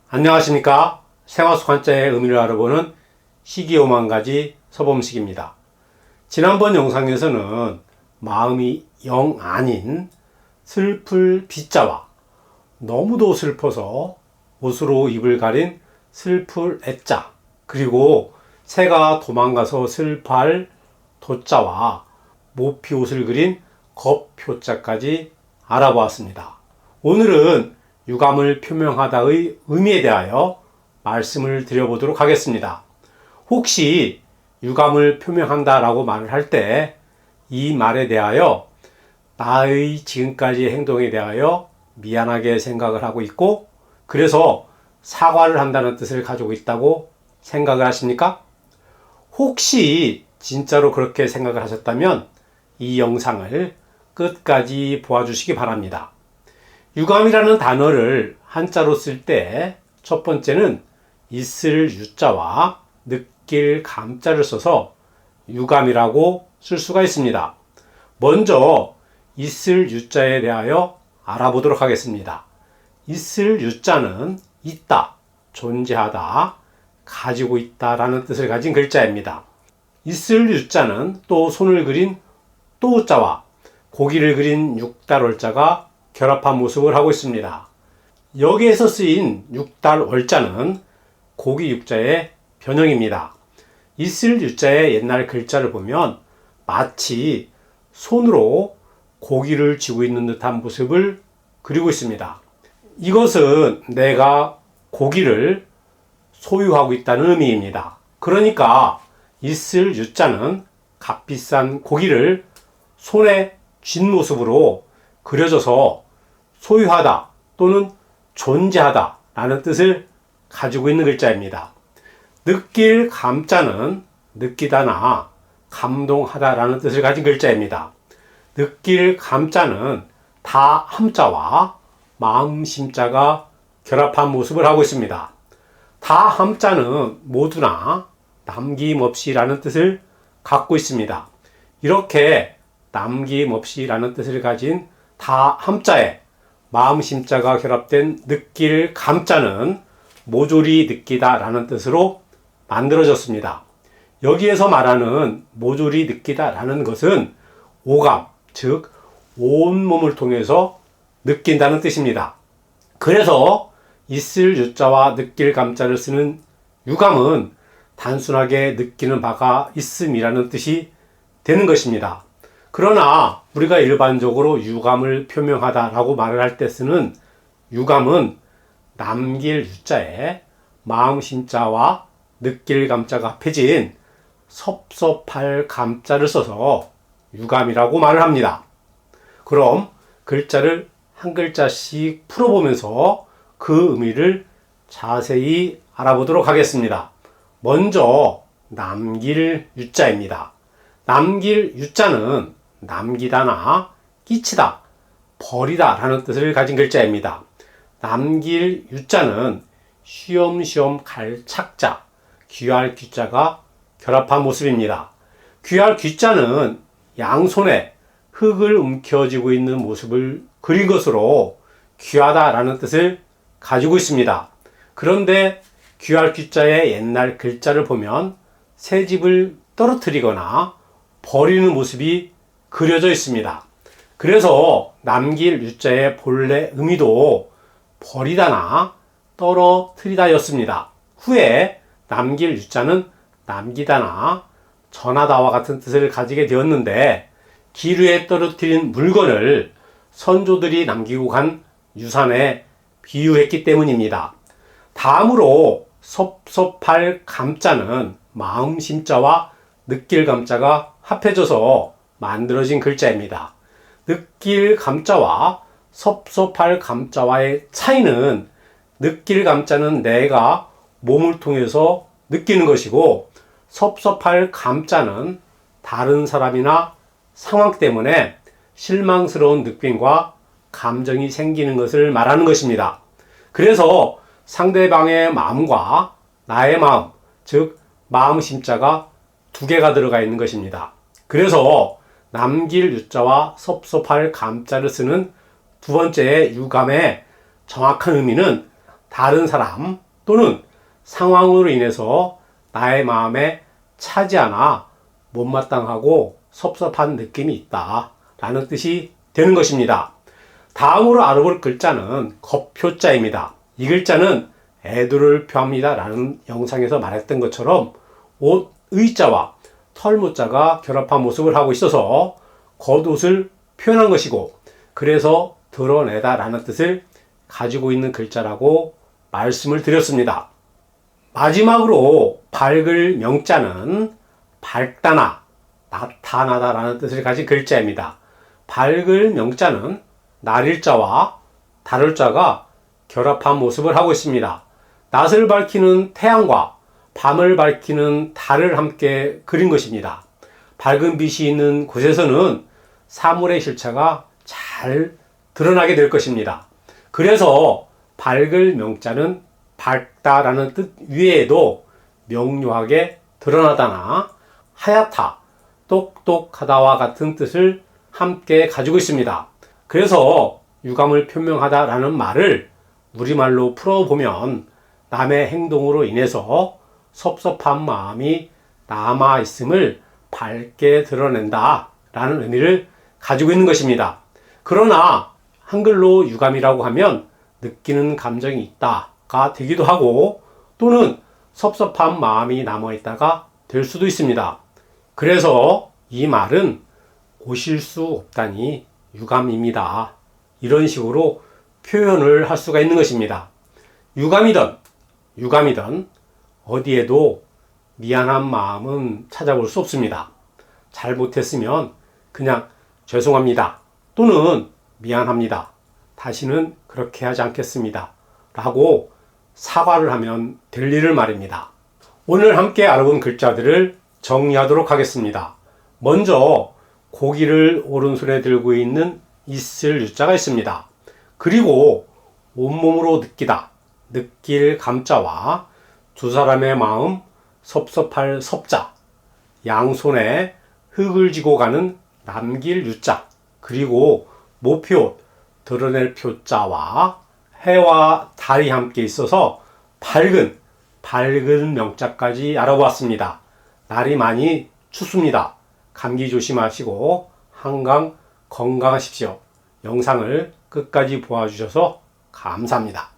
안녕하십니까. 생화 속 한자의 의미를 알아보는 시기오만가지 서범식입니다. 지난번 영상에서는 마음이 영 아닌 슬플 비자와 너무도 슬퍼서 옷으로 입을 가린 슬플 애자, 그리고 새가 도망가서 슬퍼할 도자와 모피옷을 그린 겁표자까지 알아보았습니다. 오늘은 유감을 표명하다의 의미에 대하여 말씀을 드려보도록 하겠습니다. 혹시 유감을 표명한다 라고 말을 할 때 이 말에 대하여 나의 지금까지의 행동에 대하여 미안하게 생각을 하고 있고, 그래서 사과를 한다는 뜻을 가지고 있다고 생각을 하십니까? 혹시 진짜로 그렇게 생각을 하셨다면 이 영상을 끝까지 보아주시기 바랍니다. 유감이라는 단어를 한자로 쓸 때 첫 번째는 있을 유자와 느낄 감자를 써서 유감이라고 쓸 수가 있습니다. 먼저 있을 유자에 대하여 알아보도록 하겠습니다. 있을 유자는 있다, 존재하다, 가지고 있다라는 뜻을 가진 글자입니다. 있을 유자는 또 손을 그린 또자와 고기를 그린 육달월자가 결합한 모습을 하고 있습니다. 여기에서 쓰인 육달월자는 고기 육자의 변형입니다. 있을 유자의 옛날 글자를 보면 마치 손으로 고기를 쥐고 있는 듯한 모습을 그리고 있습니다. 이것은 내가 고기를 소유하고 있다는 의미입니다. 그러니까 있을 유자는 값비싼 고기를 손에 쥔 모습으로 그려져서 소유하다 또는 존재하다 라는 뜻을 가지고 있는 글자입니다. 느낄 감자는 느끼다나 감동하다 라는 뜻을 가진 글자입니다. 느낄 감자는 다 함자와 마음 심자가 결합한 모습을 하고 있습니다. 다 함자는 모두나 남김없이 라는 뜻을 갖고 있습니다. 이렇게 남김없이 라는 뜻을 가진 다 함자에 마음 심자가 결합된 느낄 감자는 모조리 느끼다 라는 뜻으로 만들어졌습니다. 여기에서 말하는 모조리 느끼다 라는 것은 오감, 즉 온몸을 통해서 느낀다는 뜻입니다. 그래서 있을 유자와 느낄 감자를 쓰는 유감은 단순하게 느끼는 바가 있음이라는 뜻이 되는 것입니다. 그러나 우리가 일반적으로 유감을 표명하다 라고 말을 할 때 쓰는 유감은 남길 유자에 마음 심자와 느낄 감자가 합해진 섭섭할 감자를 써서 유감이라고 말을 합니다. 그럼 글자를 한 글자씩 풀어보면서 그 의미를 자세히 알아보도록 하겠습니다. 먼저 남길 유자입니다. 남길 유자는 남기다나 끼치다, 버리다 라는 뜻을 가진 글자입니다. 남길 유자는 쉬엄쉬엄 갈 착자, 귀할 귀자가 결합한 모습입니다. 귀할 귀자는 양손에 흙을 움켜쥐고 있는 모습을 그린 것으로 귀하다 라는 뜻을 가지고 있습니다. 그런데 귀할 귀자의 옛날 글자를 보면 새집을 떨어뜨리거나 버리는 모습이 그려져 있습니다. 그래서 남길 유자의 본래 의미도 버리다나 떨어뜨리다 였습니다. 후에 남길 유자는 남기다나 전하다와 같은 뜻을 가지게 되었는데, 기류에 떨어뜨린 물건을 선조들이 남기고 간 유산에 비유했기 때문입니다. 다음으로 섭섭할 감자는 마음 심자와 느낄 감자가 합해져서 만들어진 글자입니다. 느낄 감자와 섭섭할 감자와의 차이는 느낄 감자는 내가 몸을 통해서 느끼는 것이고, 섭섭할 감자는 다른 사람이나 상황 때문에 실망스러운 느낌과 감정이 생기는 것을 말하는 것입니다. 그래서 상대방의 마음과 나의 마음, 즉 마음 심자가 두 개가 들어가 있는 것입니다. 그래서 남길 유자와 섭섭할 감자를 쓰는 두 번째 유감의 정확한 의미는 다른 사람 또는 상황으로 인해서 나의 마음에 차지 않아 못마땅하고 섭섭한 느낌이 있다 라는 뜻이 되는 것입니다. 다음으로 알아볼 글자는 겁표자입니다. 이 글자는 애도를 표합니다 라는 영상에서 말했던 것처럼 옷 의자와 털무자가 결합한 모습을 하고 있어서 겉옷을 표현한 것이고, 그래서 드러내다 라는 뜻을 가지고 있는 글자라고 말씀을 드렸습니다. 마지막으로 밝을 명자는 밝다나 나타나다 라는 뜻을 가진 글자입니다. 밝을 명자는 날일자와 달을자가 결합한 모습을 하고 있습니다. 낮을 밝히는 태양과 밤을 밝히는 달을 함께 그린 것입니다. 밝은 빛이 있는 곳에서는 사물의 실체가 잘 드러나게 될 것입니다. 그래서 밝을 명자는 밝다라는 뜻 외에도 명료하게 드러나다나 하얗다, 똑똑하다와 같은 뜻을 함께 가지고 있습니다. 그래서 유감을 표명하다라는 말을 우리말로 풀어보면 남의 행동으로 인해서 섭섭한 마음이 남아 있음을 밝게 드러낸다 라는 의미를 가지고 있는 것입니다. 그러나 한글로 유감이라고 하면 느끼는 감정이 있다가 되기도 하고, 또는 섭섭한 마음이 남아 있다가 될 수도 있습니다. 그래서 이 말은 고실 수 없다니 유감입니다, 이런 식으로 표현을 할 수가 있는 것입니다. 유감이든 어디에도 미안한 마음은 찾아볼 수 없습니다. 잘못했으면 그냥 죄송합니다 또는 미안합니다, 다시는 그렇게 하지 않겠습니다 라고 사과를 하면 될 일을 말입니다. 오늘 함께 알아본 글자들을 정리하도록 하겠습니다. 먼저 고기를 오른손에 들고 있는 있을 유자가 있습니다. 그리고 온몸으로 느끼다, 느낄 감자와 두 사람의 마음 섭섭할 섭자, 양손에 흙을 지고 가는 남길 유자, 그리고 모표, 드러낼 표자와 해와 달이 함께 있어서 밝은 명자까지 알아보았습니다. 날이 많이 춥습니다. 감기 조심하시고 한강 건강하십시오. 영상을 끝까지 보아주셔서 감사합니다.